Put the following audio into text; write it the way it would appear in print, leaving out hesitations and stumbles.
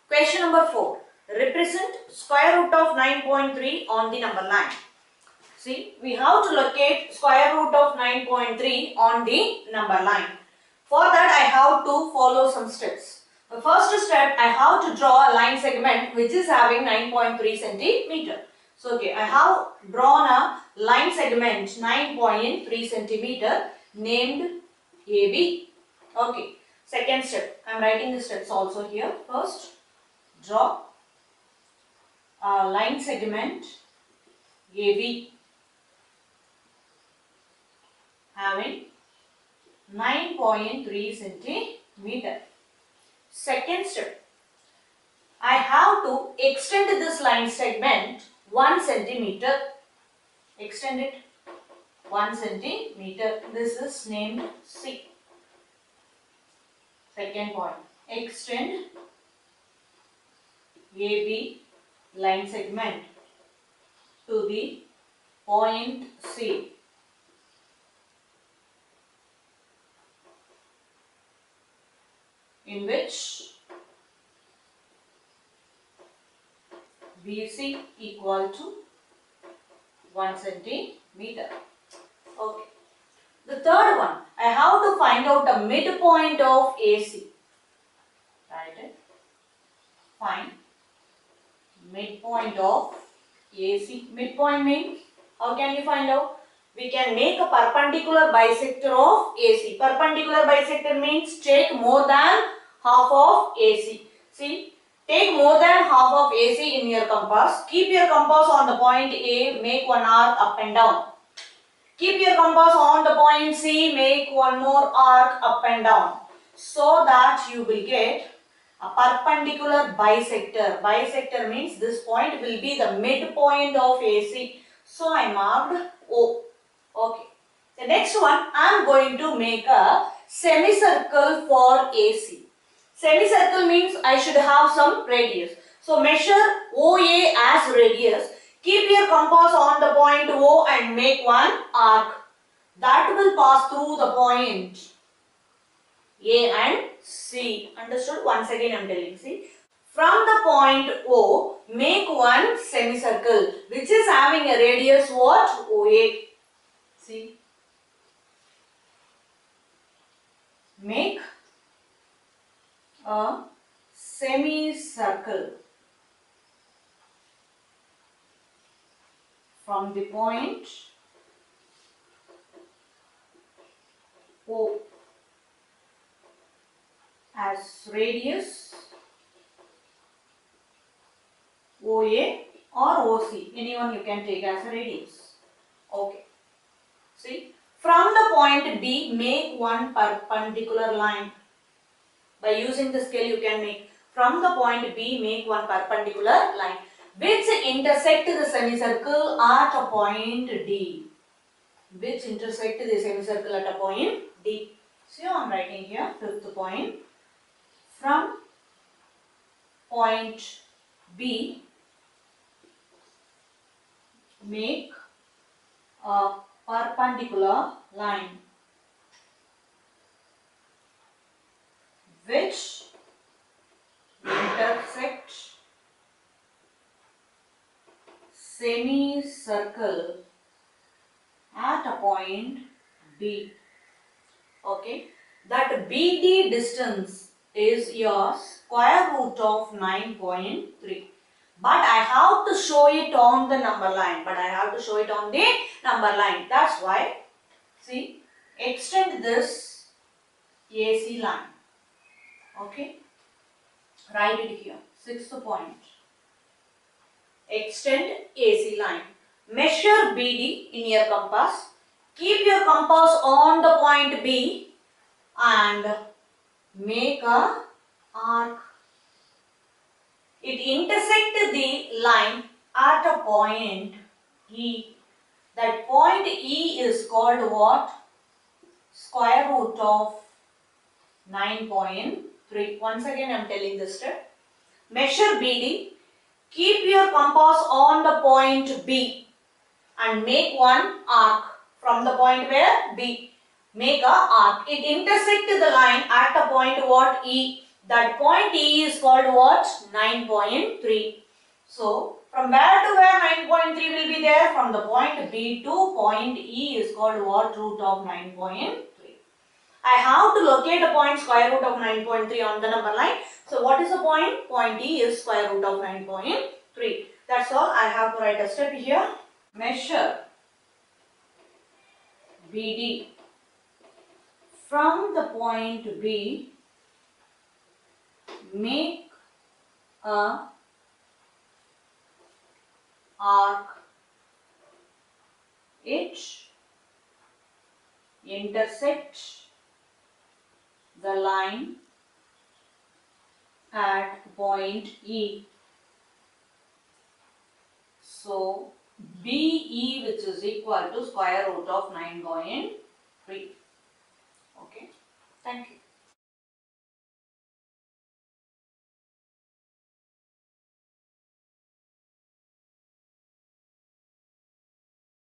Question number 4. Represent square root of 9.3 on the number line. See, we have to locate square root of 9.3 on the number line. For that, I have to follow some steps. The first step, I have to draw a line segment which is having 9.3 centimeter. So, okay, I have drawn a line segment 9.3 centimeter named AB. Okay, second step, I am writing the steps also here. First, draw a line segment AB having 9.3 centimeter. Second step, I have to extend this line segment 1 centimeter. Extend it 1 centimeter. This is named C. Second point, extend AB line segment to the point C. In which BC equal to 1 centimeter. Okay. The third one, I have to find out the midpoint of AC. Write it. Find midpoint of AC. Midpoint means, how can you find out? We can make a perpendicular bisector of AC. Perpendicular bisector means take more than half of AC. See, take more than half of AC in your compass. Keep your compass on the point A, make one arc up and down. Keep your compass on the point C, make one more arc up and down. So that you will get a perpendicular bisector. Bisector means this point will be the midpoint of AC. So I marked O. Okay. The next one, I am going to make a semicircle for AC. Semicircle means I should have some radius. So measure OA as radius. Keep your compass on the point O and make one arc. That will pass through the point A and C. Understood? Once again I am telling. See. From the point O, make one semicircle which is having a radius what? OA. See. Make a semicircle from the point O as radius OA or OC. Anyone you can take as a radius. Okay. See, from the point B, make one perpendicular line. By using the scale, you can make from the point B, make one perpendicular line which intersect the semicircle at a point D. Which intersect the semicircle at a point D. So I am writing here fifth point. From point B, make a perpendicular line which intersect semicircle at a point B. Okay, that BD distance is your square root of 9.3. But I have to show it on the number line. That's why, see, extend this AC line. Okay. Write it here. Sixth point. Extend AC line. Measure BD in your compass. Keep your compass on the point B and make a arc. It intersects the line at a point E. That point E is called what? Square root of 9.3. Once again I am telling this step. Measure BD. Keep your compass on the point B and make one arc from the point where B. Make a arc. It intersects the line at a point what? E. That point E is called what? 9.3. So, from where to where 9.3 will be there? From the point B to point E is called what? Root of 9.3. I have to locate a point square root of 9.3 on the number line. So, what is the point? Point E is square root of 9.3. That's all. I have to write a step here. Measure BD from the point B. Make a arc H, intersect the line at point E. So, BE, which is equal to square root of 9.3. Okay, thank you.